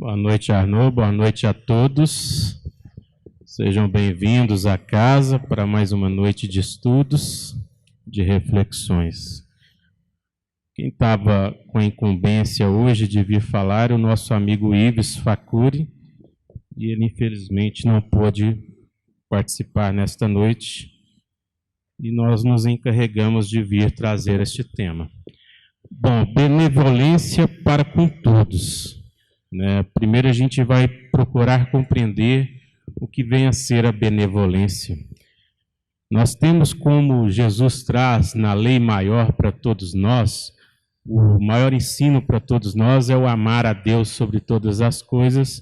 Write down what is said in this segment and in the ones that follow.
Boa noite, Arnaud. Boa noite a todos. Sejam bem-vindos à casa para mais uma noite de estudos, de reflexões. Quem estava com a incumbência hoje de vir falar é o nosso amigo Ives Facuri, e ele infelizmente não pôde participar nesta noite, e nós nos encarregamos de vir trazer este tema. Bom, benevolência para com todos. Primeiro a gente vai procurar compreender o que vem a ser a benevolência. Nós temos, como Jesus traz na lei maior para todos nós, o maior ensino para todos nós é o amar a Deus sobre todas as coisas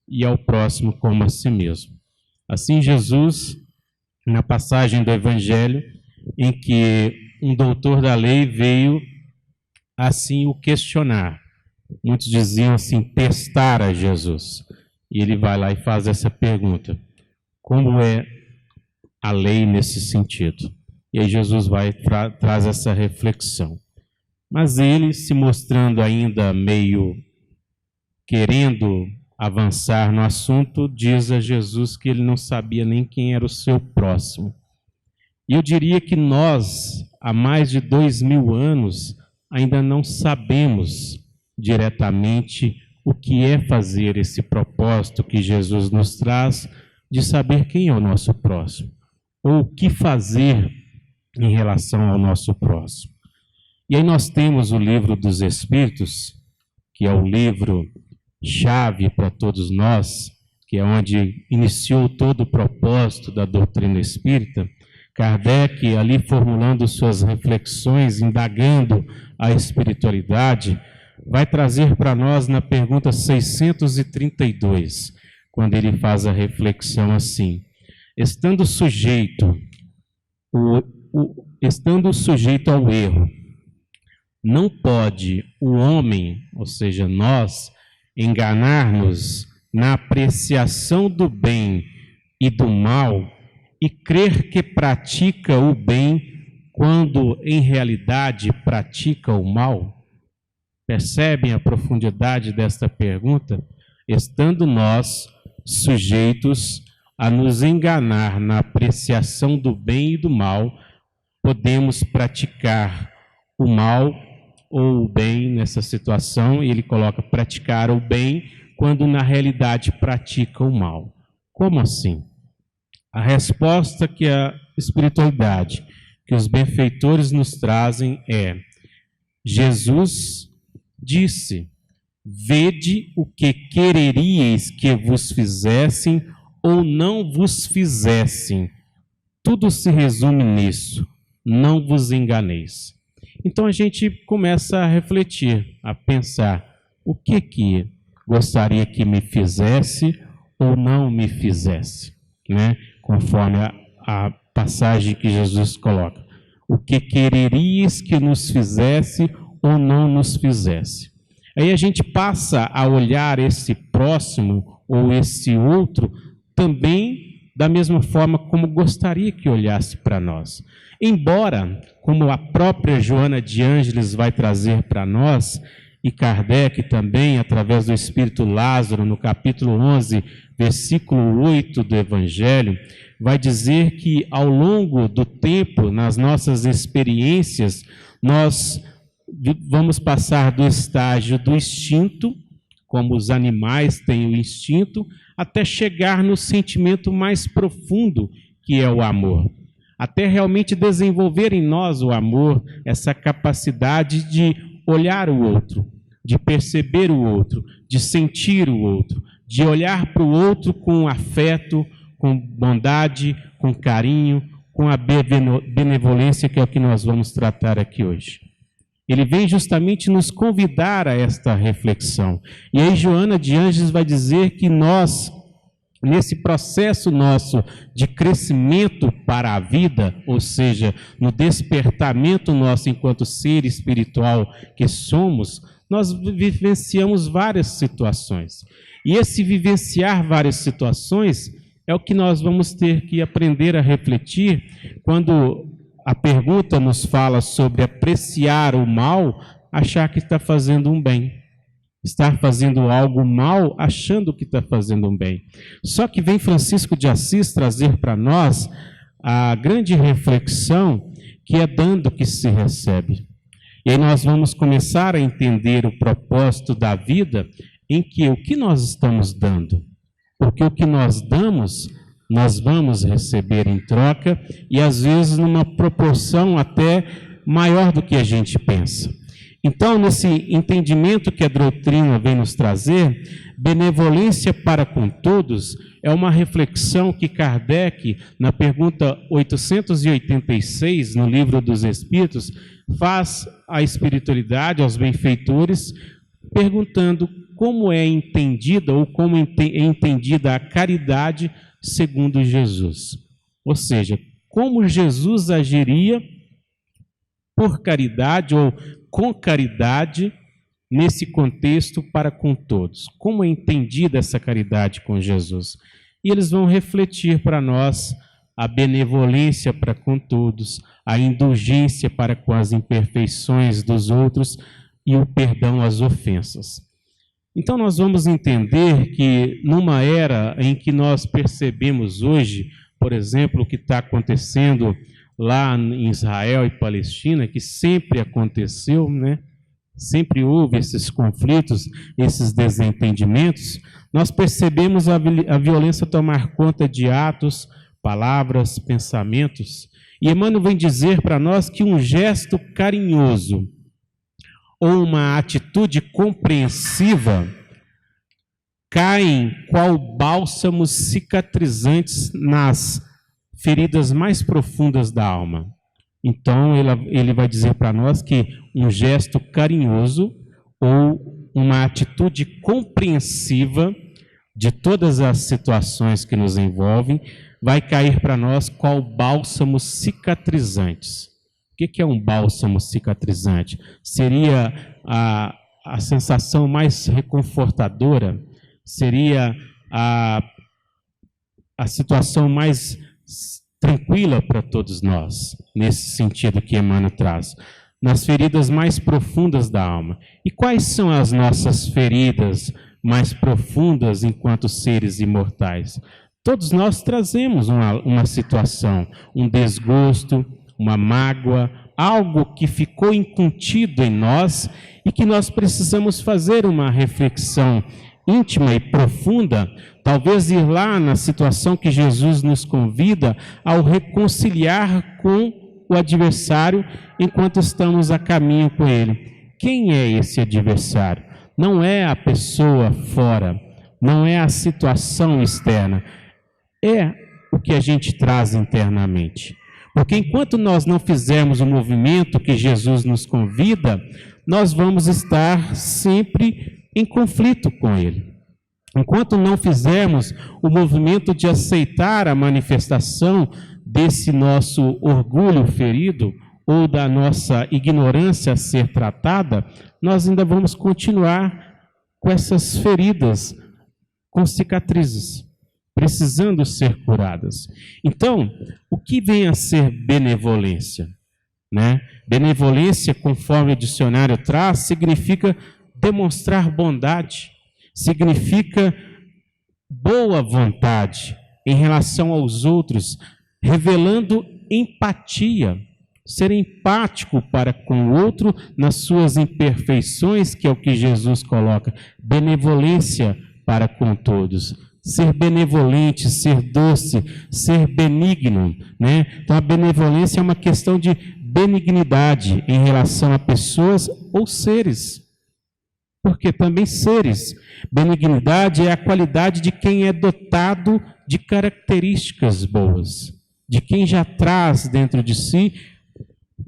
e ao próximo como a si mesmo. Assim, Jesus, na passagem do Evangelho, em que um doutor da lei veio assim o questionar. Muitos diziam assim, testar a Jesus. E ele vai lá e faz essa pergunta: como é a lei nesse sentido? E aí Jesus traz essa reflexão. Mas ele, se mostrando ainda meio querendo avançar no assunto, diz a Jesus que ele não sabia nem quem era o seu próximo. E eu diria que nós, há mais de 2000 anos, ainda não sabemos diretamente o que é fazer esse propósito que Jesus nos traz de saber quem é o nosso próximo, ou o que fazer em relação ao nosso próximo. E aí nós temos o Livro dos Espíritos, que é o livro-chave para todos nós, que é onde iniciou todo o propósito da doutrina espírita. Kardec, ali formulando suas reflexões, indagando a espiritualidade, vai trazer para nós na pergunta 632, quando ele faz a reflexão assim: estando sujeito ao erro, não pode o homem, ou seja, nós, enganar-nos na apreciação do bem e do mal e crer que pratica o bem quando em realidade pratica o mal? Percebem a profundidade desta pergunta? Estando nós sujeitos a nos enganar na apreciação do bem e do mal, podemos praticar o mal ou o bem nessa situação, e ele coloca praticar o bem quando na realidade pratica o mal. Como assim? A resposta que a espiritualidade, que os benfeitores nos trazem é: Jesus disse: vede o que quereríeis que vos fizessem ou não vos fizessem. Tudo se resume nisso: não vos enganeis. Então a gente começa a refletir, a pensar: o que gostaria que me fizesse ou não me fizesse, Conforme a passagem que Jesus coloca. O que quereríeis que nos fizesse ou não nos fizesse. Aí a gente passa a olhar esse próximo ou esse outro também da mesma forma como gostaria que olhasse para nós. Embora, como a própria Joana de Ângeles vai trazer para nós, e Kardec também, através do Espírito Lázaro, no capítulo 11, versículo 8 do Evangelho, vai dizer que ao longo do tempo, nas nossas experiências, nós vamos passar do estágio do instinto, como os animais têm o instinto, até chegar no sentimento mais profundo, que é o amor. Até realmente desenvolver em nós o amor, essa capacidade de olhar o outro, de perceber o outro, de sentir o outro, de olhar para o outro com afeto, com bondade, com carinho, com a benevolência, que é o que nós vamos tratar aqui hoje. Ele vem justamente nos convidar a esta reflexão. E aí Joana de Ângeles vai dizer que nós, nesse processo nosso de crescimento para a vida, ou seja, no despertamento nosso enquanto ser espiritual que somos, nós vivenciamos várias situações. E esse vivenciar várias situações é o que nós vamos ter que aprender a refletir quando a pergunta nos fala sobre apreciar o mal, achar que está fazendo um bem. estar fazendo algo mal achando que está fazendo um bem. Só que vem Francisco de Assis trazer para nós a grande reflexão que é dando que se recebe. E aí nós vamos começar a entender o propósito da vida em que o que nós estamos dando. Porque o que nós damos, nós vamos receber em troca e às vezes numa proporção até maior do que a gente pensa. Então, nesse entendimento que a doutrina vem nos trazer, benevolência para com todos é uma reflexão que Kardec, na pergunta 886, no Livro dos Espíritos, faz à espiritualidade, aos benfeitores, perguntando como é entendida ou como é entendida a caridade segundo Jesus. Ou seja, como Jesus agiria por caridade ou com caridade nesse contexto para com todos. Como é entendida essa caridade com Jesus? E eles vão refletir para nós a benevolência para com todos, a indulgência para com as imperfeições dos outros e o perdão às ofensas. Então nós vamos entender que numa era em que nós percebemos hoje, por exemplo, o que está acontecendo lá em Israel e Palestina, que sempre aconteceu, né? Sempre houve esses conflitos, esses desentendimentos, nós percebemos a violência tomar conta de atos, palavras, pensamentos. E Emmanuel vem dizer para nós que um gesto carinhoso ou uma atitude compreensiva caem qual bálsamos cicatrizantes nas feridas mais profundas da alma. Então, ele vai dizer para nós que um gesto carinhoso ou uma atitude compreensiva de todas as situações que nos envolvem vai cair para nós qual bálsamos cicatrizantes. O que é um bálsamo cicatrizante? Seria a sensação mais reconfortadora? Seria a situação mais tranquila para todos nós, nesse sentido que Emmanuel traz, nas feridas mais profundas da alma. E quais são as nossas feridas mais profundas enquanto seres imortais? Todos nós trazemos uma situação, um desgosto, uma mágoa, algo que ficou incontido em nós e que nós precisamos fazer uma reflexão íntima e profunda, talvez ir lá na situação que Jesus nos convida ao reconciliar com o adversário enquanto estamos a caminho com ele. Quem é esse adversário? Não é a pessoa fora, não é a situação externa, é o que a gente traz internamente. Porque enquanto nós não fizermos o movimento que Jesus nos convida, nós vamos estar sempre em conflito com ele. Enquanto não fizermos o movimento de aceitar a manifestação desse nosso orgulho ferido ou da nossa ignorância a ser tratada, nós ainda vamos continuar com essas feridas, com cicatrizes, precisando ser curadas. Então, o que vem a ser benevolência? Né? Benevolência, conforme o dicionário traz, significa demonstrar bondade, significa boa vontade em relação aos outros, revelando empatia, ser empático para com o outro nas suas imperfeições, que é o que Jesus coloca, benevolência para com todos. Ser benevolente, ser doce, ser benigno, né? Então a benevolência é uma questão de benignidade em relação a pessoas ou seres. Porque também seres. Benignidade é a qualidade de quem é dotado de características boas, de quem já traz dentro de si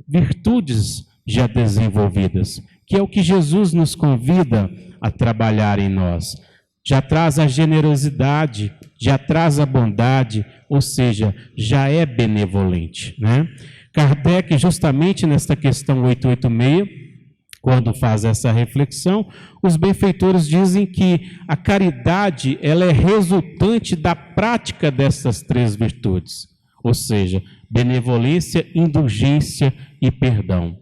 virtudes já desenvolvidas, que é o que Jesus nos convida a trabalhar em nós. Já traz a generosidade, já traz a bondade, ou seja, já é benevolente, né? Kardec, justamente nesta questão 886, quando faz essa reflexão, os benfeitores dizem que a caridade ela é resultante da prática dessas três virtudes, ou seja, benevolência, indulgência e perdão.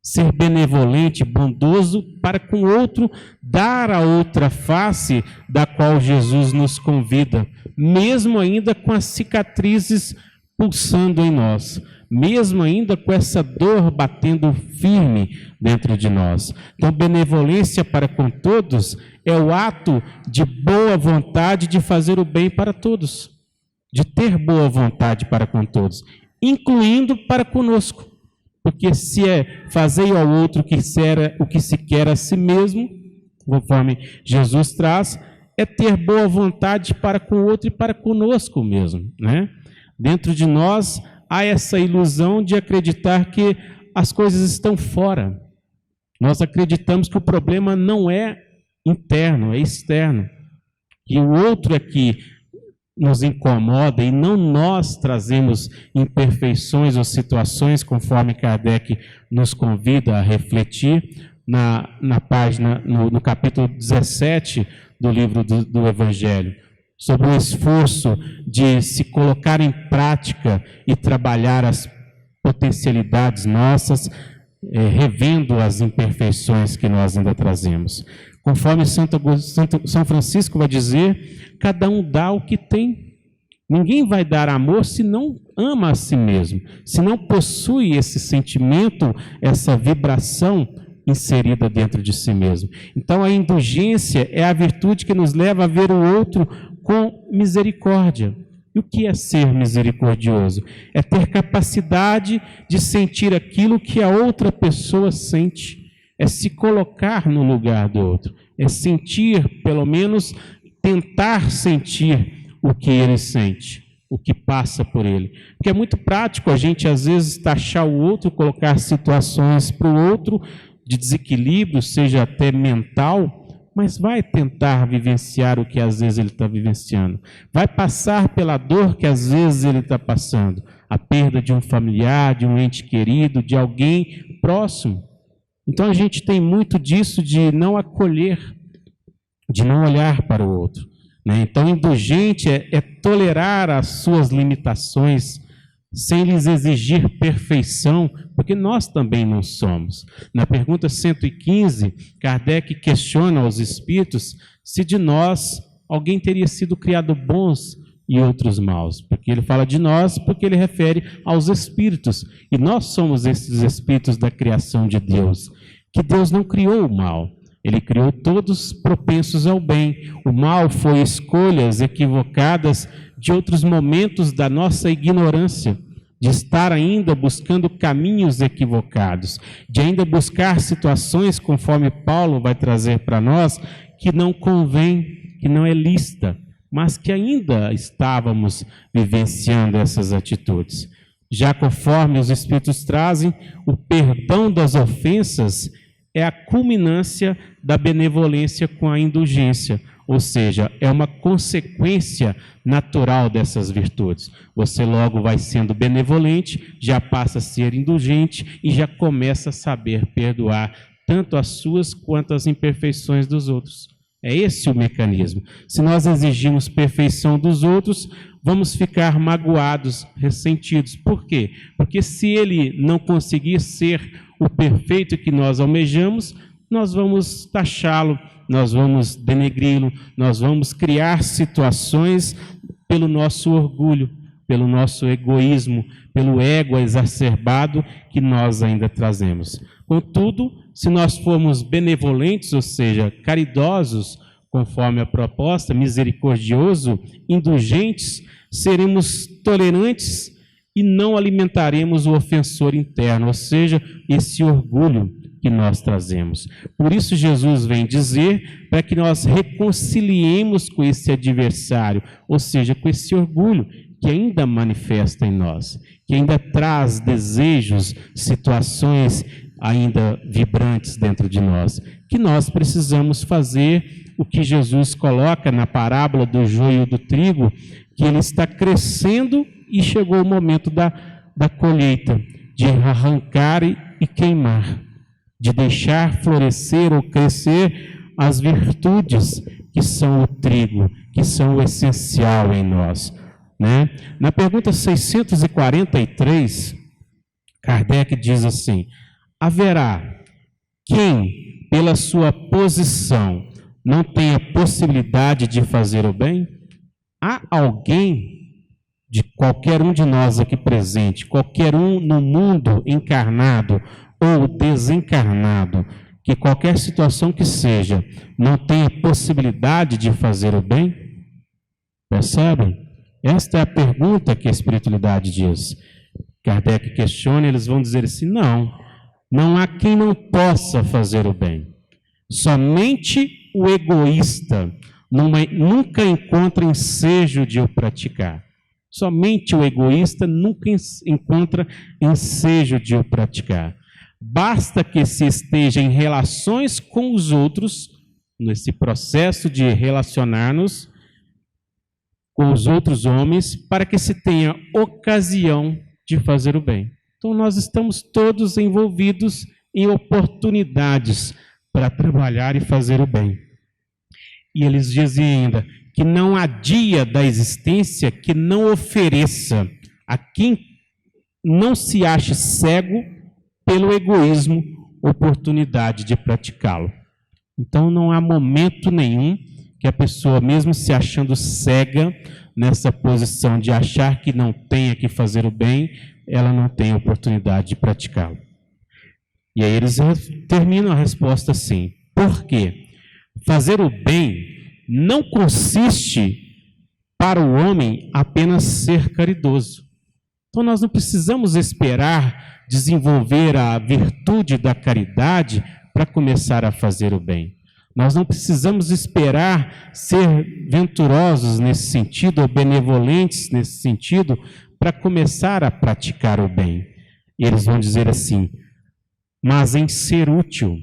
Ser benevolente, bondoso para com o outro dar a outra face da qual Jesus nos convida, mesmo ainda com as cicatrizes pulsando em nós, mesmo ainda com essa dor batendo firme dentro de nós. Então, benevolência para com todos é o ato de boa vontade de fazer o bem para todos, de ter boa vontade para com todos, incluindo para conosco. Porque se é fazer ao outro o que se quer a si mesmo, conforme Jesus traz, é ter boa vontade para com o outro e para conosco mesmo, né? Dentro de nós há essa ilusão de acreditar que as coisas estão fora. Nós acreditamos que o problema não é interno, é externo. Que o outro é que nos incomoda e não nós trazemos imperfeições ou situações, conforme Kardec nos convida a refletir na página, no capítulo 17 do livro do Evangelho, sobre o esforço de se colocar em prática e trabalhar as potencialidades nossas, revendo as imperfeições que nós ainda trazemos. Conforme São Francisco vai dizer, cada um dá o que tem. Ninguém vai dar amor se não ama a si mesmo, se não possui esse sentimento, essa vibração inserida dentro de si mesmo. Então, a indulgência é a virtude que nos leva a ver o outro com misericórdia. E o que é ser misericordioso? É ter capacidade de sentir aquilo que a outra pessoa sente. É se colocar no lugar do outro. É sentir, pelo menos, tentar sentir o que ele sente, o que passa por ele. Porque é muito prático a gente, às vezes, taxar o outro, colocar situações para o outro de desequilíbrio, seja até mental, mas vai tentar vivenciar o que às vezes ele está vivenciando. Vai passar pela dor que às vezes ele está passando. A perda de um familiar, de um ente querido, de alguém próximo. Então a gente tem muito disso de não acolher, de não olhar para o outro, né? Então indulgente é tolerar as suas limitações, sem lhes exigir perfeição, porque nós também não somos. Na pergunta 115, Kardec questiona aos espíritos se de nós alguém teria sido criado bons e outros maus. Porque ele fala de nós, porque ele refere aos espíritos. E nós somos esses espíritos da criação de Deus. Que Deus não criou o mal. Ele criou todos propensos ao bem. O mal foi escolhas equivocadas de outros momentos da nossa ignorância, de estar ainda buscando caminhos equivocados, de ainda buscar situações, conforme Paulo vai trazer para nós, que não convém, que não é lícita, mas que ainda estávamos vivenciando essas atitudes. Já conforme os Espíritos trazem, o perdão das ofensas é a culminância da benevolência com a indulgência, ou seja, é uma consequência natural dessas virtudes. Você logo vai sendo benevolente, já passa a ser indulgente e já começa a saber perdoar tanto as suas quanto as imperfeições dos outros. É esse o mecanismo. Se nós exigimos perfeição dos outros, vamos ficar magoados, ressentidos. Por quê? Porque se ele não conseguir ser o perfeito que nós almejamos, nós vamos taxá-lo, nós vamos denegri-lo, nós vamos criar situações pelo nosso orgulho, pelo nosso egoísmo, pelo ego exacerbado que nós ainda trazemos. Contudo, se nós formos benevolentes, ou seja, caridosos, conforme a proposta, misericordioso, indulgentes, seremos tolerantes e não alimentaremos o ofensor interno, ou seja, esse orgulho que nós trazemos. Por isso Jesus vem dizer para que nós reconciliemos com esse adversário, ou seja, com esse orgulho que ainda manifesta em nós, que ainda traz desejos, situações ainda vibrantes dentro de nós, que nós precisamos fazer o que Jesus coloca na parábola do joio e do trigo, que ele está crescendo e chegou o momento da colheita, de arrancar e queimar, de deixar florescer ou crescer as virtudes que são o trigo, que são o essencial em nós, né? Na pergunta 643, Kardec diz assim: haverá quem, pela sua posição, não tem a possibilidade de fazer o bem? Há alguém, de qualquer um de nós aqui presente, qualquer um no mundo encarnado ou desencarnado, que qualquer situação que seja, não tem a possibilidade de fazer o bem? Percebem? Esta é a pergunta que a espiritualidade diz. Kardec questiona, eles vão dizer assim, não há quem não possa fazer o bem. Somente o egoísta nunca encontra ensejo de o praticar. Somente o egoísta nunca encontra ensejo de o praticar. Basta que se esteja em relações com os outros, nesse processo de relacionar-nos com os outros homens, para que se tenha ocasião de fazer o bem. Então, nós estamos todos envolvidos em oportunidades para trabalhar e fazer o bem. E eles dizem ainda que não há dia da existência que não ofereça a quem não se ache cego pelo egoísmo oportunidade de praticá-lo. Então, não há momento nenhum que a pessoa, mesmo se achando cega nessa posição de achar que não tenha que fazer o bem, ela não tem oportunidade de praticá-lo. E aí eles terminam a resposta assim: por quê? Fazer o bem não consiste para o homem apenas ser caridoso. Então nós não precisamos esperar desenvolver a virtude da caridade para começar a fazer o bem. Nós não precisamos esperar ser venturosos nesse sentido, ou benevolentes nesse sentido, para começar a praticar o bem. E eles vão dizer assim: mas em ser útil,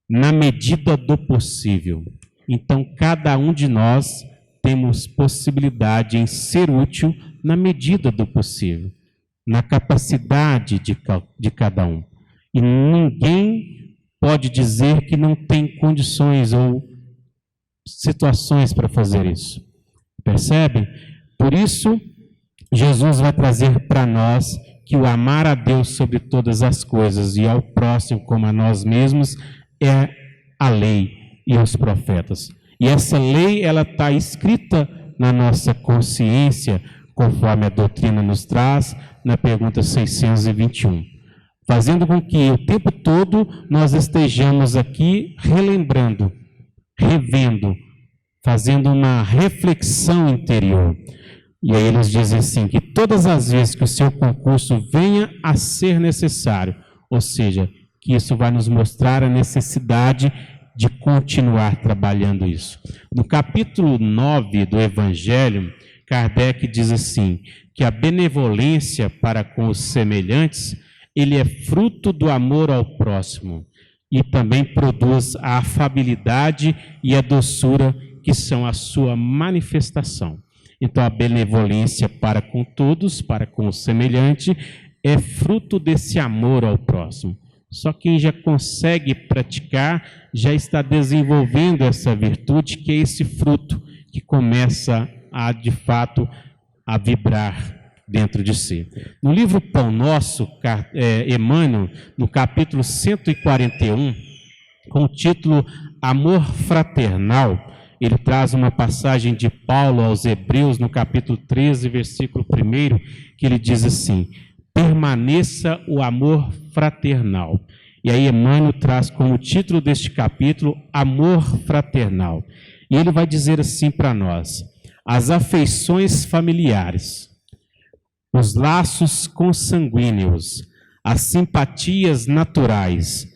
na medida do possível. Então, cada um de nós temos possibilidade em ser útil na medida do possível, na capacidade de cada um. E ninguém pode dizer que não tem condições ou situações para fazer isso. Percebe? Por isso, Jesus vai trazer para nós que o amar a Deus sobre todas as coisas e ao próximo como a nós mesmos é a lei e os profetas. E essa lei, ela está escrita na nossa consciência, conforme a doutrina nos traz, na pergunta 621. Fazendo com que o tempo todo nós estejamos aqui relembrando, revendo, fazendo uma reflexão interior. E aí eles dizem assim, que todas as vezes que o seu concurso venha a ser necessário, ou seja, que isso vai nos mostrar a necessidade de continuar trabalhando isso. No capítulo 9 do Evangelho, Kardec diz assim, que a benevolência para com os semelhantes, ele é fruto do amor ao próximo e também produz a afabilidade e a doçura que são a sua manifestação. Então, a benevolência para com todos, para com o semelhante, é fruto desse amor ao próximo. Só quem já consegue praticar, já está desenvolvendo essa virtude, que é esse fruto que começa a, de fato, a vibrar dentro de si. No livro Pão Nosso, Emmanuel, no capítulo 141, com o título Amor Fraternal, ele traz uma passagem de Paulo aos Hebreus, no capítulo 13, versículo 1, que ele diz assim: permaneça o amor fraternal. E aí Emmanuel traz como título deste capítulo Amor Fraternal. E ele vai dizer assim para nós: as afeições familiares, os laços consanguíneos, as simpatias naturais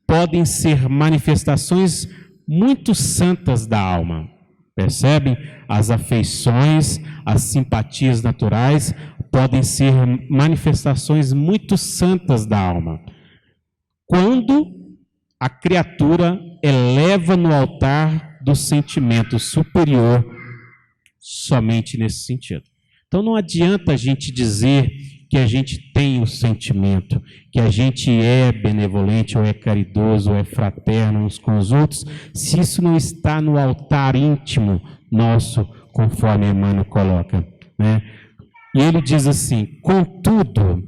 podem ser manifestações muito santas da alma. Percebem? As afeições, as simpatias naturais podem ser manifestações muito santas da alma. Quando a criatura eleva no altar do sentimento superior somente nesse sentido. Então não adianta a gente dizer que a gente tem o sentimento, que a gente é benevolente, ou é caridoso, ou é fraterno uns com os outros, se isso não está no altar íntimo nosso, conforme Emmanuel coloca, né? E ele diz assim: contudo,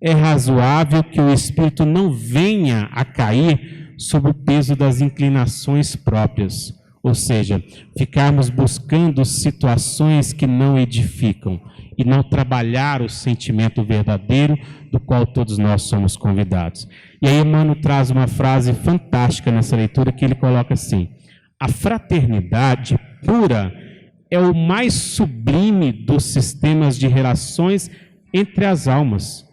é razoável que o espírito não venha a cair sob o peso das inclinações próprias, ou seja, ficarmos buscando situações que não edificam e não trabalhar o sentimento verdadeiro do qual todos nós somos convidados. E aí Emmanuel traz uma frase fantástica nessa leitura que ele coloca assim: a fraternidade pura é o mais sublime dos sistemas de relações entre as almas.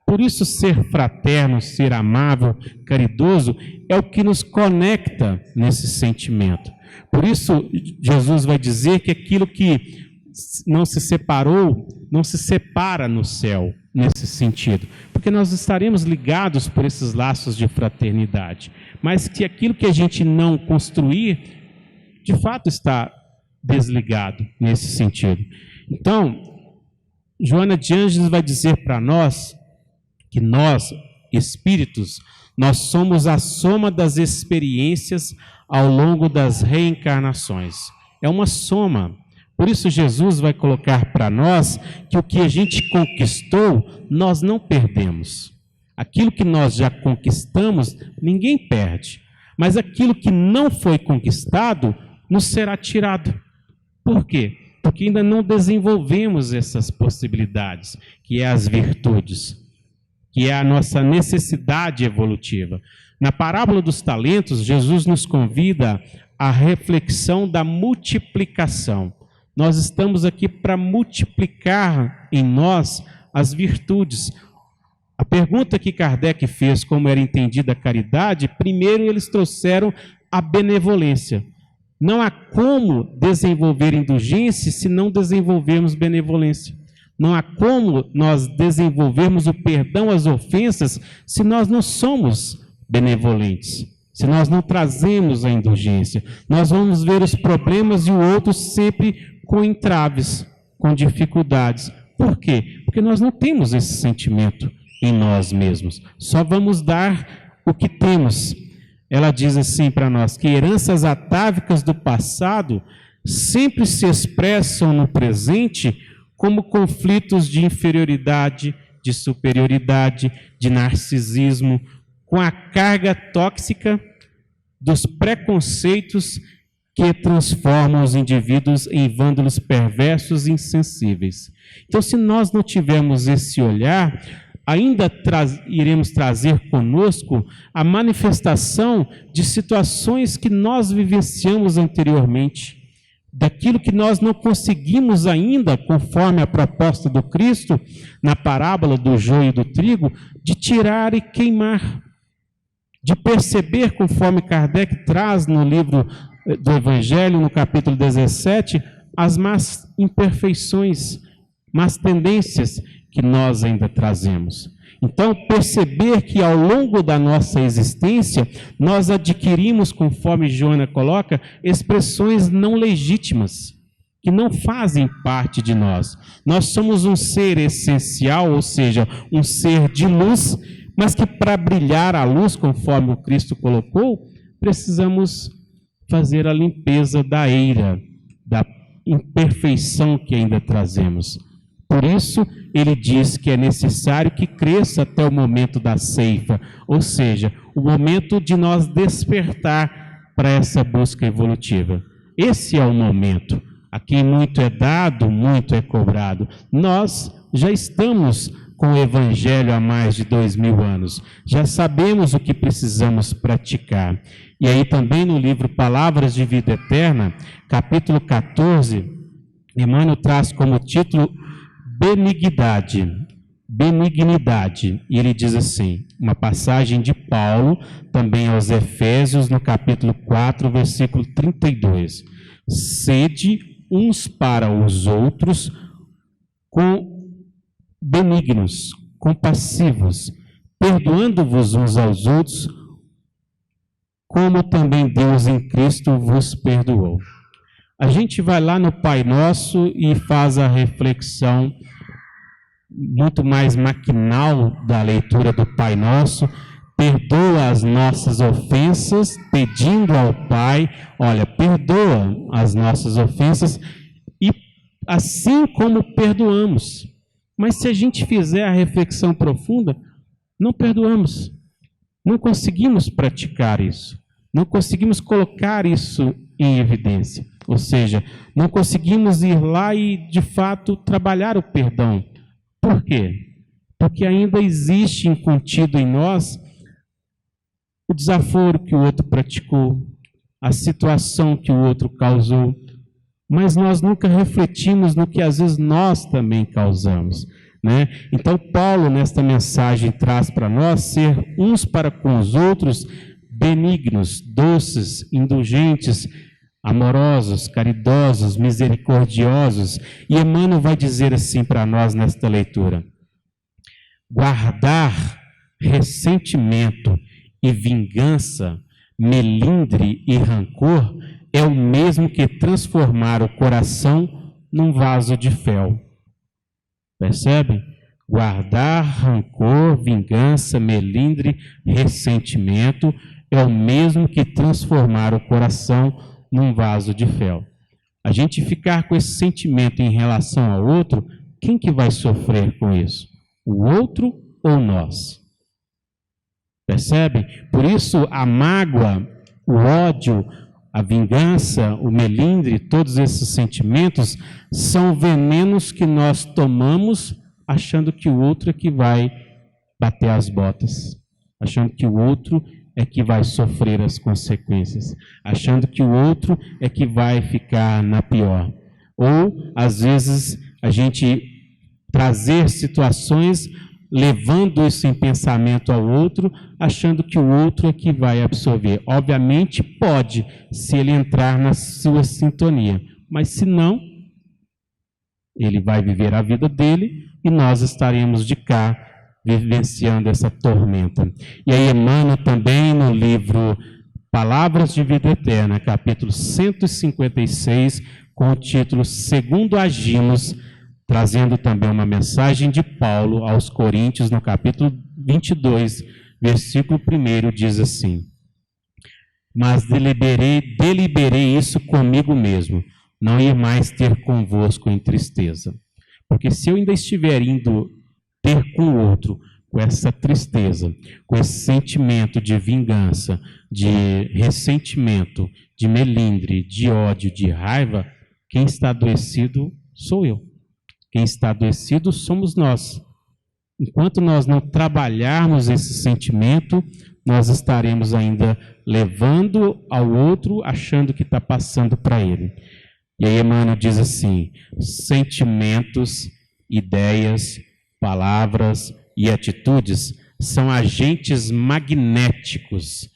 Por isso, ser fraterno, ser amável, caridoso, é o que nos conecta nesse sentimento. Por isso, Jesus vai dizer que aquilo que não se separou, não se separa no céu, nesse sentido. Porque nós estaremos ligados por esses laços de fraternidade. Mas que aquilo que a gente não construir, de fato está desligado nesse sentido. Então, Joana de Ângeles vai dizer para nós que nós, espíritos, nós somos a soma das experiências ao longo das reencarnações. É uma soma. Por isso Jesus vai colocar para nós que o que a gente conquistou, nós não perdemos. Aquilo que nós já conquistamos, ninguém perde. Mas aquilo que não foi conquistado, nos será tirado. Por quê? Porque ainda não desenvolvemos essas possibilidades, que é as virtudes, que é a nossa necessidade evolutiva. Na parábola dos talentos, Jesus nos convida à reflexão da multiplicação. Nós estamos aqui para multiplicar em nós as virtudes. A pergunta que Kardec fez, como era entendida a caridade, primeiro eles trouxeram a benevolência. Não há como desenvolver indulgência se não desenvolvermos benevolência. Não há como nós desenvolvermos o perdão às ofensas se nós não somos benevolentes, se nós não trazemos a indulgência. Nós vamos ver os problemas e o outro sempre com entraves, com dificuldades. Por quê? Porque nós não temos esse sentimento em nós mesmos. Só vamos dar o que temos. Ela diz assim para nós, que heranças atávicas do passado sempre se expressam no presente como conflitos de inferioridade, de superioridade, de narcisismo, com a carga tóxica dos preconceitos que transformam os indivíduos em vândalos perversos e insensíveis. Então, se nós não tivermos esse olhar, ainda iremos trazer conosco a manifestação de situações que nós vivenciamos anteriormente, daquilo que nós não conseguimos ainda, conforme a proposta do Cristo, na parábola do joio e do trigo, de tirar e queimar, de perceber, conforme Kardec traz no livro do Evangelho, no capítulo 17, as más imperfeições, más tendências que nós ainda trazemos. Então, perceber que ao longo da nossa existência, nós adquirimos, conforme Joana coloca, expressões não legítimas, que não fazem parte de nós. Nós somos um ser essencial, ou seja, um ser de luz, mas que para brilhar a luz, conforme o Cristo colocou, precisamos fazer a limpeza da eira, da imperfeição que ainda trazemos. Por isso, ele diz que é necessário que cresça até o momento da ceifa, ou seja, o momento de nós despertar para essa busca evolutiva. Esse é o momento. A quem muito é dado, muito é cobrado. Nós já estamos com o Evangelho há mais de 2000 anos. Já sabemos o que precisamos praticar. E aí também no livro Palavras de Vida Eterna, capítulo 14, Emmanuel traz como título benignidade. Benignidade. E ele diz assim, uma passagem de Paulo, também aos Efésios, no capítulo 4, versículo 32. Sede uns para os outros benignos, compassivos, perdoando-vos uns aos outros, como também Deus em Cristo vos perdoou. A gente vai lá no Pai Nosso e faz a reflexão muito mais maquinal da leitura do Pai Nosso, perdoa as nossas ofensas, pedindo ao Pai, olha, perdoa as nossas ofensas, e assim como perdoamos. Mas se a gente fizer a reflexão profunda, não perdoamos. Não conseguimos praticar isso. Não conseguimos colocar isso em evidência. Ou seja, não conseguimos ir lá e, de fato, trabalhar o perdão. Por quê? Porque ainda existe incontido em nós o desaforo que o outro praticou, a situação que o outro causou, mas nós nunca refletimos no que às vezes nós também causamos, né? Então Paulo nesta mensagem traz para nós ser uns para com os outros benignos, doces, indulgentes, amorosos, caridosos, misericordiosos. E Emmanuel vai dizer assim para nós nesta leitura: guardar ressentimento e vingança, melindre e rancor é o mesmo que transformar o coração num vaso de fel. Percebe? Guardar rancor, vingança, melindre, ressentimento é o mesmo que transformar o coração num vaso de fel. A gente ficar com esse sentimento em relação ao outro, quem que vai sofrer com isso? O outro ou nós? Percebe? Por isso a mágoa, o ódio, a vingança, o melindre, todos esses sentimentos são venenos que nós tomamos achando que o outro é que vai bater as botas, achando que o outro é que vai sofrer as consequências, achando que o outro é que vai ficar na pior. Ou, às vezes, a gente trazer situações levando isso em pensamento ao outro, achando que o outro é que vai absorver. Obviamente pode, se ele entrar na sua sintonia, mas se não, ele vai viver a vida dele e nós estaremos de cá vivenciando essa tormenta. E aí Emmanuel também no livro Palavras de Vida Eterna, capítulo 156, com o título Segundo Agimos, trazendo também uma mensagem de Paulo aos Coríntios, no capítulo 22, versículo 1, diz assim: mas deliberei isso comigo mesmo, não ir mais ter convosco em tristeza. Porque se eu ainda estiver indo ter com o outro, com essa tristeza, com esse sentimento de vingança, de ressentimento, de melindre, de ódio, de raiva, quem está adoecido sou eu. Quem está adoecido somos nós. Enquanto nós não trabalharmos esse sentimento, nós estaremos ainda levando ao outro, achando que está passando para ele. E aí Emmanuel diz assim: sentimentos, ideias, palavras e atitudes são agentes magnéticos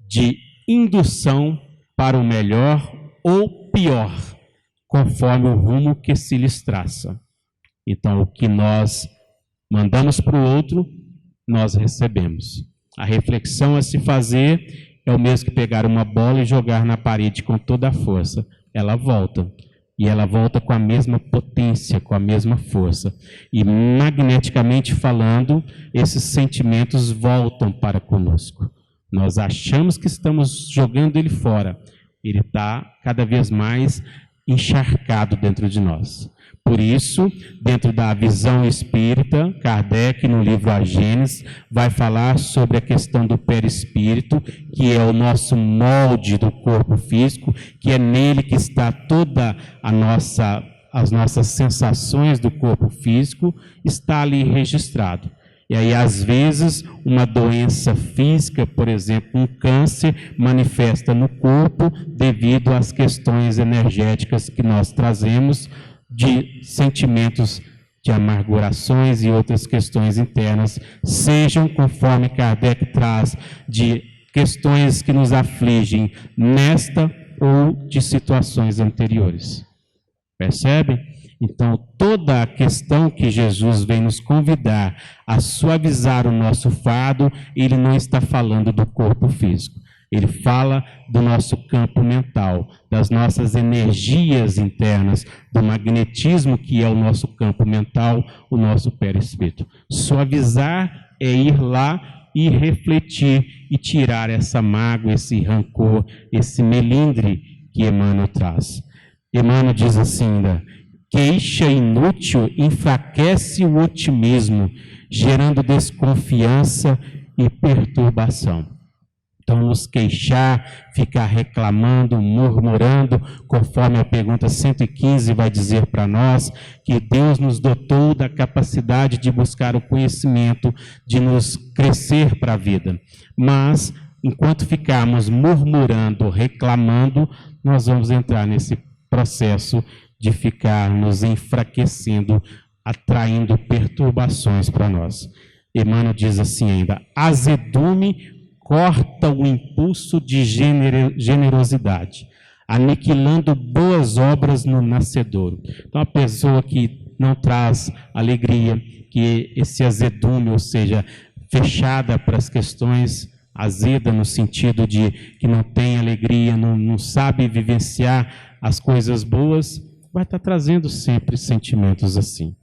de indução para o melhor ou pior, conforme o rumo que se lhes traça. Então, o que nós mandamos para o outro, nós recebemos. A reflexão a se fazer é o mesmo que pegar uma bola e jogar na parede com toda a força. Ela volta. E ela volta com a mesma potência, com a mesma força. E magneticamente falando, esses sentimentos voltam para conosco. Nós achamos que estamos jogando ele fora. Ele está cada vez mais encharcado dentro de nós. Por isso, dentro da visão espírita, Kardec, no livro A Gênese, vai falar sobre a questão do perispírito, que é o nosso molde do corpo físico, que é nele que está toda as nossas sensações do corpo físico, está ali registrado. E aí, às vezes, uma doença física, por exemplo, um câncer, manifesta no corpo devido às questões energéticas que nós trazemos, de sentimentos de amargurações e outras questões internas, sejam, conforme Kardec traz, de questões que nos afligem nesta ou de situações anteriores. Percebe? Então, toda a questão que Jesus vem nos convidar a suavizar o nosso fardo, ele não está falando do corpo físico. Ele fala do nosso campo mental, das nossas energias internas, do magnetismo que é o nosso campo mental, o nosso perispírito. Suavizar é ir lá e refletir e tirar essa mágoa, esse rancor, esse melindre que Emmanuel traz. Emmanuel diz assim ainda: queixa inútil enfraquece o otimismo, gerando desconfiança e perturbação. Então, nos queixar, ficar reclamando, murmurando, conforme a pergunta 115 vai dizer para nós, que Deus nos dotou da capacidade de buscar o conhecimento, de nos crescer para a vida. Mas, enquanto ficarmos murmurando, reclamando, nós vamos entrar nesse processo de ficar nos enfraquecendo, atraindo perturbações para nós. Emmanuel diz assim ainda: azedume corta o impulso de generosidade, aniquilando boas obras no nascedouro. Então, a pessoa que não traz alegria, que esse azedume, ou seja, fechada para as questões, azeda no sentido de que não tem alegria, não sabe vivenciar as coisas boas, vai estar trazendo sempre sentimentos assim.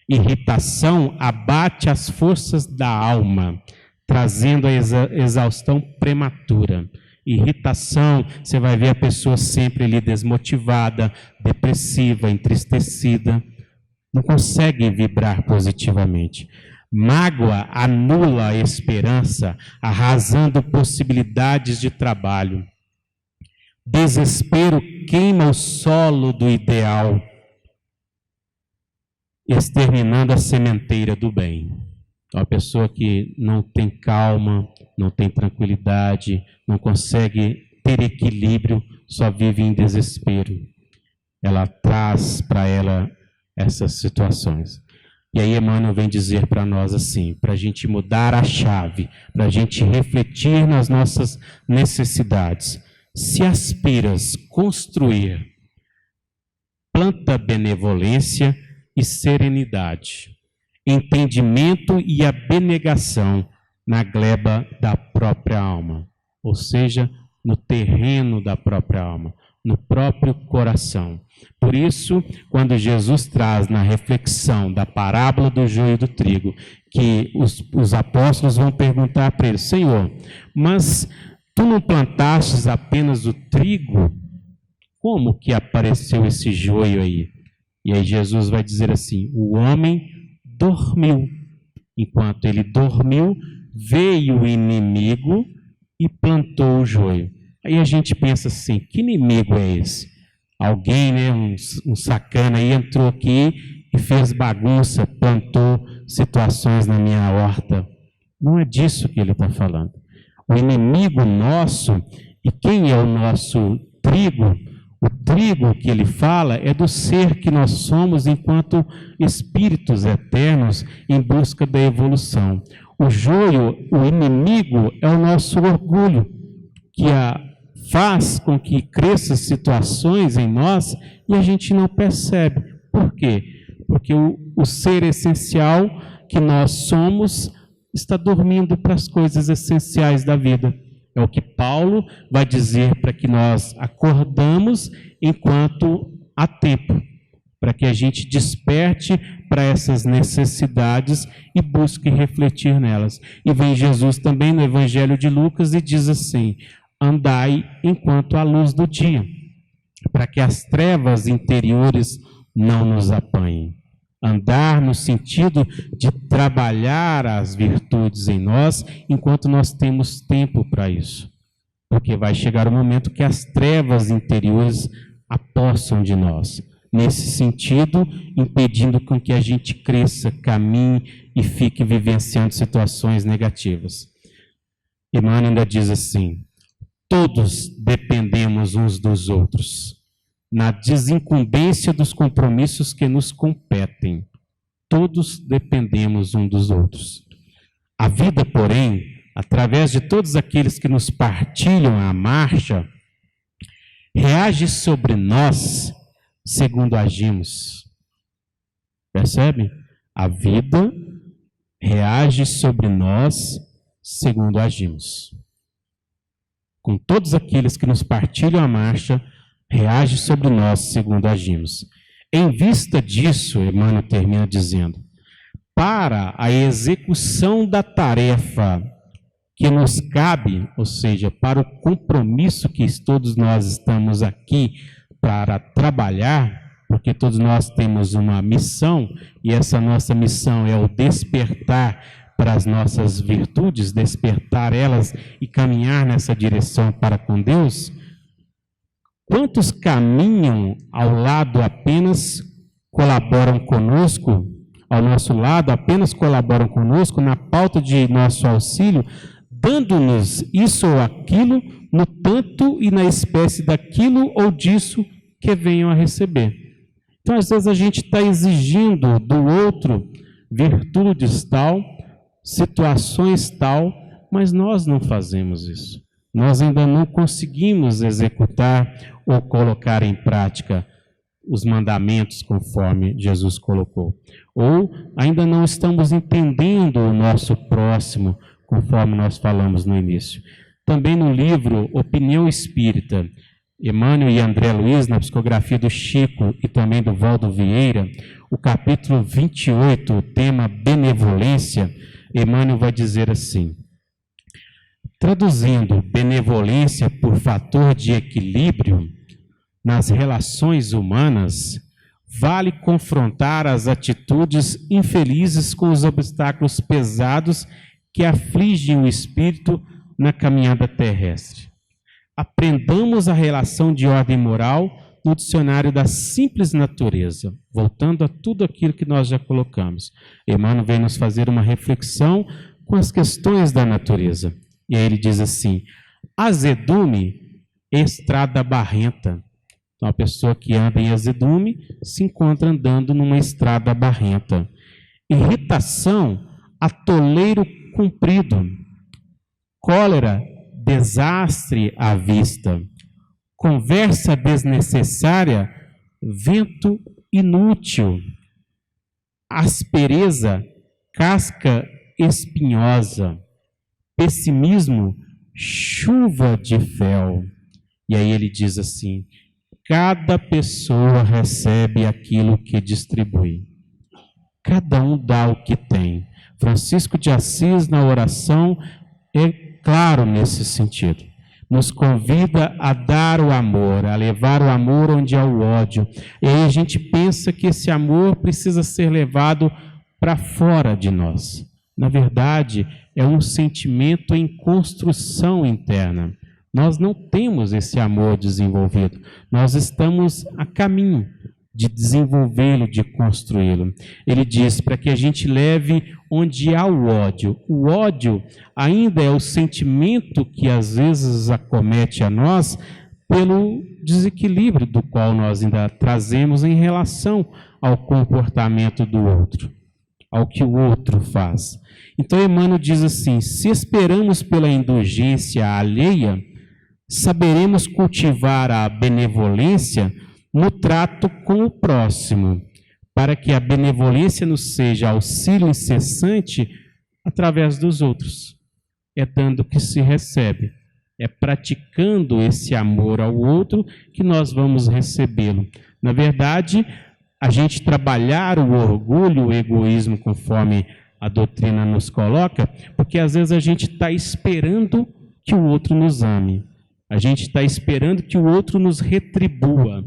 Irritação abate as forças da alma, trazendo a exaustão prematura. Irritação, você vai ver a pessoa sempre ali desmotivada, depressiva, entristecida, não consegue vibrar positivamente. Mágoa anula a esperança, arrasando possibilidades de trabalho. Desespero queima o solo do ideal, exterminando a sementeira do bem. Então, a pessoa que não tem calma, não tem tranquilidade, não consegue ter equilíbrio, só vive em desespero. Ela traz para ela essas situações. E aí Emmanuel vem dizer para nós assim, para a gente mudar a chave, para a gente refletir nas nossas necessidades. Se aspiras construir, planta benevolência e serenidade, entendimento e abnegação na gleba da própria alma, ou seja, no terreno da própria alma, no próprio coração. Por isso, quando Jesus traz na reflexão da parábola do joio e do trigo, que os apóstolos vão perguntar para ele: Senhor, mas tu não plantastes apenas o trigo? Como que apareceu esse joio aí? E aí Jesus vai dizer assim: o homem dormiu. Enquanto ele dormiu, veio o inimigo e plantou o joio. Aí a gente pensa assim: que inimigo é esse? Alguém, né, um sacana aí entrou aqui e fez bagunça, plantou situações na minha horta. Não é disso que ele está falando. O inimigo nosso, e quem é o nosso trigo? O trigo que ele fala é do ser que nós somos enquanto espíritos eternos em busca da evolução. O joio, o inimigo, é o nosso orgulho, que faz com que cresçam situações em nós e a gente não percebe. Por quê? Porque o ser essencial que nós somos está dormindo para as coisas essenciais da vida. É o que Paulo vai dizer para que nós acordamos enquanto há tempo, para que a gente desperte para essas necessidades e busque refletir nelas. E vem Jesus também no Evangelho de Lucas e diz assim: andai enquanto há luz do dia, para que as trevas interiores não nos apanhem. Andar no sentido de trabalhar as virtudes em nós enquanto nós temos tempo para isso. Porque vai chegar o momento que as trevas interiores apossam de nós. Nesse sentido, impedindo com que a gente cresça, caminhe e fique vivenciando situações negativas. Emmanuel ainda diz assim: todos dependemos uns dos outros, na desincumbência dos compromissos que nos competem. Todos dependemos uns dos outros. A vida, porém, através de todos aqueles que nos partilham a marcha, reage sobre nós segundo agimos. Percebe? A vida reage sobre nós segundo agimos. Com todos aqueles que nos partilham a marcha, reage sobre nós segundo agimos. Em vista disso, Emmanuel termina dizendo: para a execução da tarefa que nos cabe, ou seja, para o compromisso que todos nós estamos aqui para trabalhar, porque todos nós temos uma missão, e essa nossa missão é o despertar para as nossas virtudes, despertar elas e caminhar nessa direção para com Deus? Quantos caminham ao lado apenas colaboram conosco, ao nosso lado, apenas colaboram conosco na pauta de nosso auxílio, dando-nos isso ou aquilo, no tanto e na espécie daquilo ou disso que venham a receber? Então, às vezes, a gente está exigindo do outro virtudes tal, situações tal, mas nós não fazemos isso. Nós ainda não conseguimos executar ou colocar em prática os mandamentos conforme Jesus colocou. Ou ainda não estamos entendendo o nosso próximo, conforme nós falamos no início. Também no livro Opinião Espírita, Emmanuel e André Luiz, na psicografia do Chico e também do Valdo Vieira, o capítulo 28, o tema benevolência, Emmanuel vai dizer assim: traduzindo benevolência por fator de equilíbrio nas relações humanas, vale confrontar as atitudes infelizes com os obstáculos pesados que afligem o espírito na caminhada terrestre. Aprendamos a relação de ordem moral no dicionário da simples natureza, voltando a tudo aquilo que nós já colocamos. Emmanuel vem nos fazer uma reflexão com as questões da natureza. E aí ele diz assim: azedume, estrada barrenta. Então, a pessoa que anda em azedume se encontra andando numa estrada barrenta. Irritação, atoleiro comprido. Cólera, desastre à vista. Conversa desnecessária, vento inútil. Aspereza, casca espinhosa. Pessimismo, chuva de fel. E aí ele diz assim: cada pessoa recebe aquilo que distribui. Cada um dá o que tem. Francisco de Assis, na oração, é claro nesse sentido. Nos convida a dar o amor, a levar o amor onde há o ódio. E aí a gente pensa que esse amor precisa ser levado para fora de nós. Na verdade, é um sentimento em construção interna. Nós não temos esse amor desenvolvido. Nós estamos a caminho de desenvolvê-lo, de construí-lo. Ele diz para que a gente leve onde há o ódio. O ódio ainda é o sentimento que às vezes acomete a nós pelo desequilíbrio do qual nós ainda trazemos em relação ao comportamento do outro, ao que o outro faz. Então Emmanuel diz assim: se esperamos pela indulgência alheia, saberemos cultivar a benevolência no trato com o próximo, para que a benevolência nos seja auxílio incessante através dos outros. É dando que se recebe, é praticando esse amor ao outro que nós vamos recebê-lo. Na verdade, a gente trabalhar o orgulho, o egoísmo, conforme a doutrina nos coloca, porque às vezes a gente está esperando que o outro nos ame. A gente está esperando que o outro nos retribua.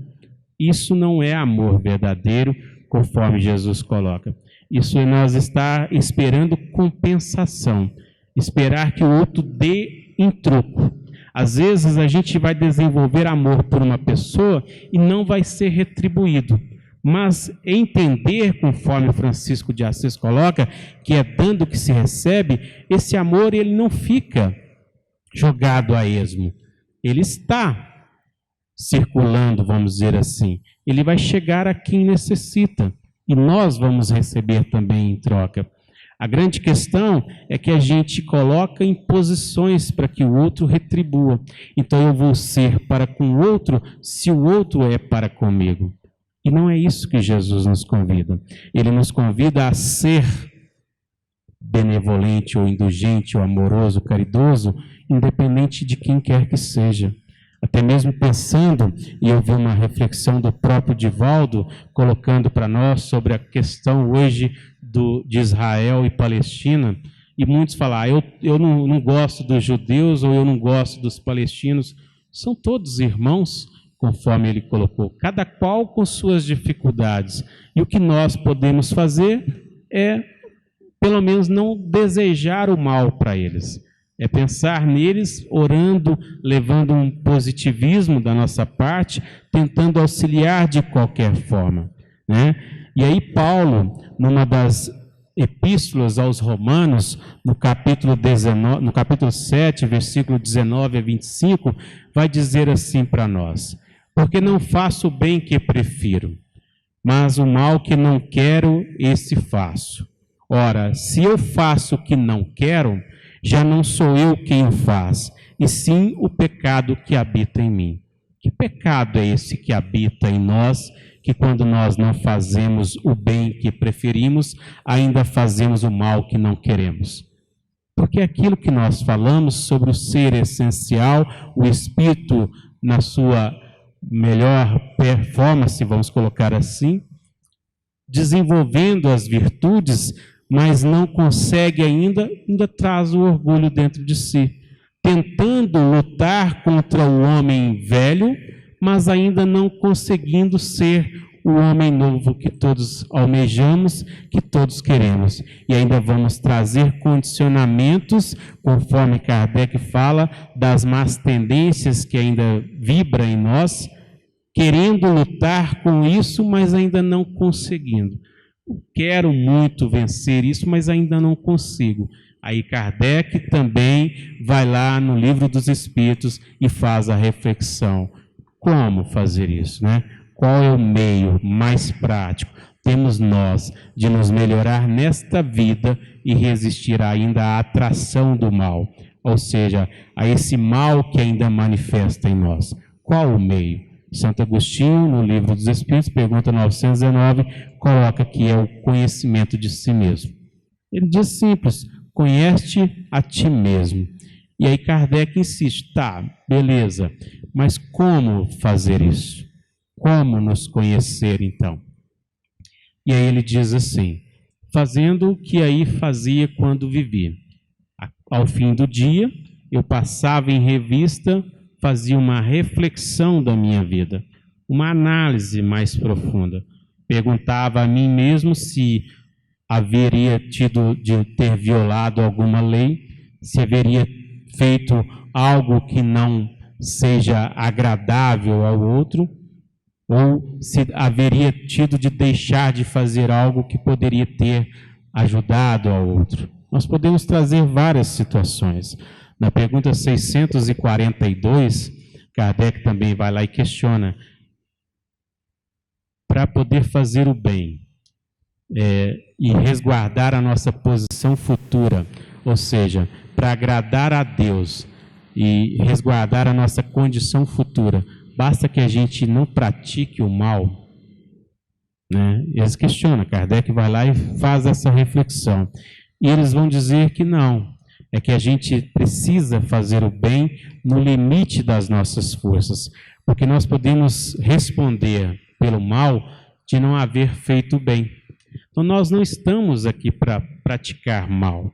Isso não é amor verdadeiro, conforme Jesus coloca. Isso é nós estar esperando compensação, esperar que o outro dê em troco. Às vezes a gente vai desenvolver amor por uma pessoa e não vai ser retribuído. Mas entender, conforme Francisco de Assis coloca, que é dando que se recebe, esse amor ele não fica jogado a esmo. Ele está circulando, vamos dizer assim. Ele vai chegar a quem necessita e nós vamos receber também em troca. A grande questão é que a gente coloca imposições para que o outro retribua. Então eu vou ser para com o outro se o outro é para comigo. E não é isso que Jesus nos convida. Ele nos convida a ser benevolente ou indulgente ou amoroso, caridoso, independente de quem quer que seja. Até mesmo pensando, e eu vi uma reflexão do próprio Divaldo, colocando para nós sobre a questão hoje de Israel e Palestina, e muitos falam, eu não gosto dos judeus ou eu não gosto dos palestinos. São todos irmãos, conforme ele colocou, cada qual com suas dificuldades. E o que nós podemos fazer é pelo menos não desejar o mal para eles. É pensar neles, orando, levando um positivismo da nossa parte, tentando auxiliar de qualquer forma, né? E aí Paulo, numa das epístolas aos Romanos, no capítulo 7, versículo 19 a 25, vai dizer assim para nós: porque não faço o bem que prefiro, mas o mal que não quero, esse faço. Ora, se eu faço o que não quero, já não sou eu quem o faz, e sim o pecado que habita em mim. Que pecado é esse que habita em nós, que quando nós não fazemos o bem que preferimos, ainda fazemos o mal que não queremos? Porque aquilo que nós falamos sobre o ser essencial, o Espírito na sua melhor performance, vamos colocar assim, desenvolvendo as virtudes, mas não consegue ainda traz o orgulho dentro de si, tentando lutar contra o homem velho, mas ainda não conseguindo ser o homem novo que todos almejamos, que todos queremos. E ainda vamos trazer condicionamentos, conforme Kardec fala, das más tendências que ainda vibram em nós, querendo lutar com isso, mas ainda não conseguindo. Quero muito vencer isso, mas ainda não consigo. Aí Kardec também vai lá no Livro dos Espíritos e faz a reflexão. Como fazer isso, né? Qual é o meio mais prático? Temos nós de nos melhorar nesta vida e resistir ainda à atração do mal, ou seja, a esse mal que ainda manifesta em nós. Qual o meio? Santo Agostinho, no Livro dos Espíritos, pergunta 919, coloca que é o conhecimento de si mesmo. Ele diz simples: conhece a ti mesmo. E aí Kardec insiste: tá, beleza, mas como fazer isso? Como nos conhecer então? E aí ele diz assim: fazendo o que aí fazia quando vivia. Ao fim do dia, eu passava em revista, fazia uma reflexão da minha vida, uma análise mais profunda. Perguntava a mim mesmo se haveria tido de ter violado alguma lei, se haveria feito algo que não seja agradável ao outro, ou se haveria tido de deixar de fazer algo que poderia ter ajudado ao outro. Nós podemos trazer várias situações. Na pergunta 642, Kardec também vai lá e questiona: para poder fazer o bem e resguardar a nossa posição futura, ou seja, para agradar a Deus e resguardar a nossa condição futura, basta que a gente não pratique o mal, né? Eles questionam, Kardec vai lá e faz essa reflexão. E eles vão dizer que não, é que a gente precisa fazer o bem no limite das nossas forças, porque nós podemos responder pelo mal de não haver feito o bem. Então nós não estamos aqui para praticar mal,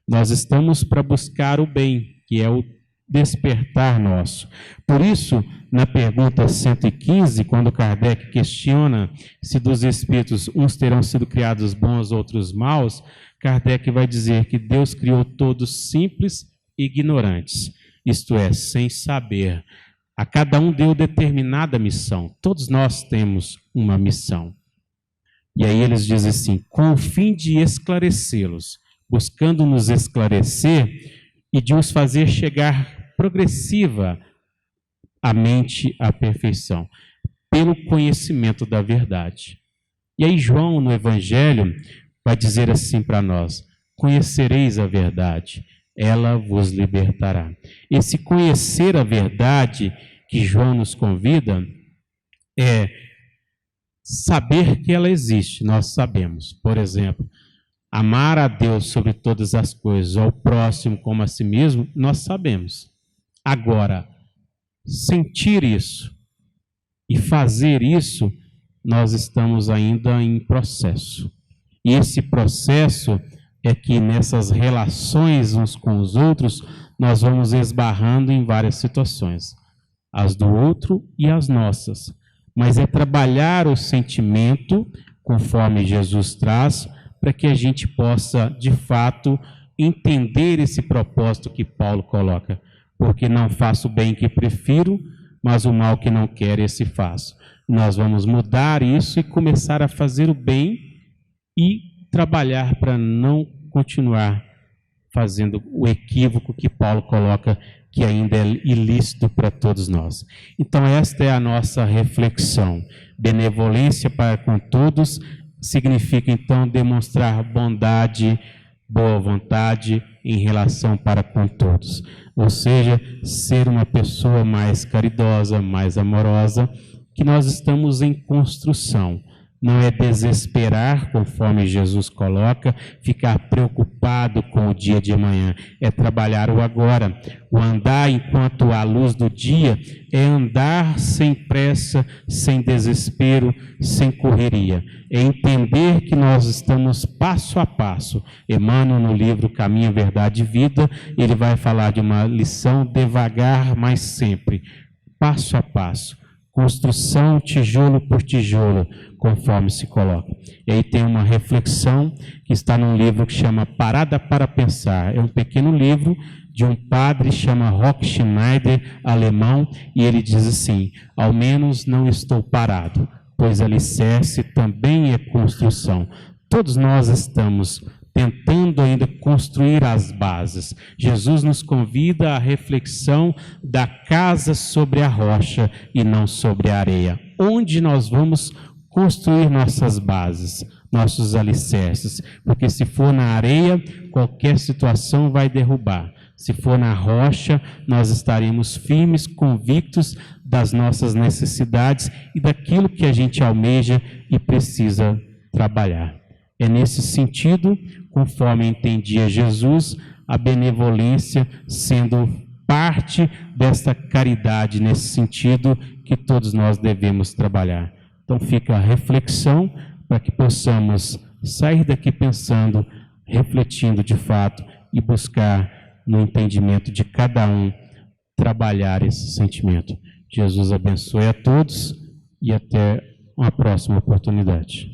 nós estamos para buscar o bem, que é o despertar nosso. Por isso, na pergunta 115, quando Kardec questiona se dos espíritos uns terão sido criados bons, outros maus, Kardec vai dizer que Deus criou todos simples e ignorantes, isto é, sem saber. A cada um deu determinada missão. Todos nós temos uma missão. E aí eles dizem assim: com o fim de esclarecê-los, buscando nos esclarecer e de os fazer chegar progressiva a mente à perfeição, pelo conhecimento da verdade. E aí João, no Evangelho, vai dizer assim para nós: conhecereis a verdade, ela vos libertará. Esse conhecer a verdade que João nos convida é saber que ela existe. Nós sabemos, por exemplo, amar a Deus sobre todas as coisas, ao próximo como a si mesmo, nós sabemos. Agora, sentir isso e fazer isso, nós estamos ainda em processo. E esse processo é que nessas relações uns com os outros, nós vamos esbarrando em várias situações, as do outro e as nossas. Mas é trabalhar o sentimento, conforme Jesus traz, para que a gente possa, de fato, entender esse propósito que Paulo coloca. Porque não faço o bem que prefiro, mas o mal que não quero, esse faço. Nós vamos mudar isso e começar a fazer o bem e trabalhar para não continuar fazendo o equívoco que Paulo coloca, que ainda é ilícito para todos nós. Então, esta é a nossa reflexão. Benevolência para com todos significa, então, demonstrar bondade, boa vontade em relação para com todos. Ou seja, ser uma pessoa mais caridosa, mais amorosa, que nós estamos em construção. Não é desesperar, conforme Jesus coloca, ficar preocupado com o dia de amanhã. É trabalhar o agora. O andar enquanto há luz do dia é andar sem pressa, sem desespero, sem correria. É entender que nós estamos passo a passo. Emmanuel, no livro Caminho, Verdade e Vida, ele vai falar de uma lição devagar, mas sempre, passo a passo. Construção tijolo por tijolo, conforme se coloca. E aí tem uma reflexão que está num livro que chama Parada para Pensar. É um pequeno livro de um padre, chama Rock Schneider, alemão, e ele diz assim: ao menos não estou parado, pois alicerce também é construção. Todos nós estamos tentando ainda construir as bases. Jesus nos convida à reflexão da casa sobre a rocha e não sobre a areia. Onde nós vamos construir nossas bases, nossos alicerces? Porque se for na areia, qualquer situação vai derrubar. Se for na rocha, nós estaremos firmes, convictos das nossas necessidades e daquilo que a gente almeja e precisa trabalhar. É nesse sentido, conforme entendia Jesus, a benevolência sendo parte desta caridade, nesse sentido que todos nós devemos trabalhar. Então fica a reflexão para que possamos sair daqui pensando, refletindo de fato e buscar no entendimento de cada um trabalhar esse sentimento. Jesus abençoe a todos e até uma próxima oportunidade.